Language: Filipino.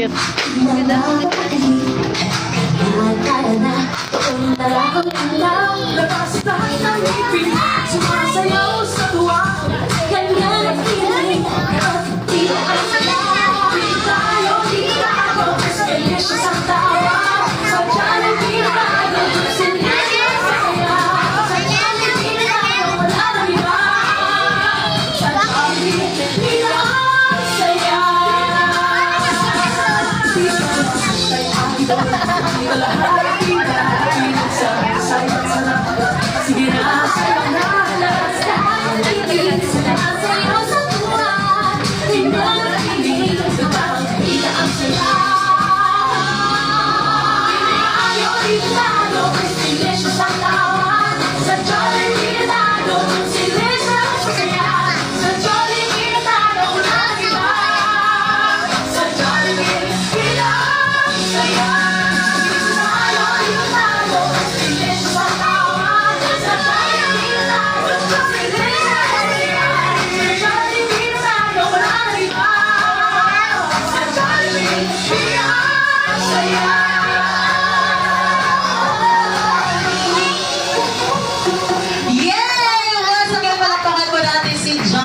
cute. Ganda, sumasayaw sa tuwa. Ganyan ang feeling. Dito ang saya. Dito tayo, dito tayo. Sinisya sa tawa. Sadya ng dito tayo. Sinisya sa saya. Sadya ng dito tayo. Wala nang iba. Sadya ng dito ang saya. Dito ang saya. Dito lahat. Dito sa saya. Sige na, sayaw na. Sayaw sa tuwa. Tingnan ang piling. Kita ang saya. Ayaw ritado. Sinisya sa tawa. Sa jolly ritado. Sinisya sa saya. Sa jolly ritado. Wala nang iba. Sa jolly ritado ang saya. Ayaw ritado. Sinisya sa tawa. Sa jolly ritado. Sinisya sa saya. Sa jolly ritado. Wala nang iba. Sa jolly ritado ang saya.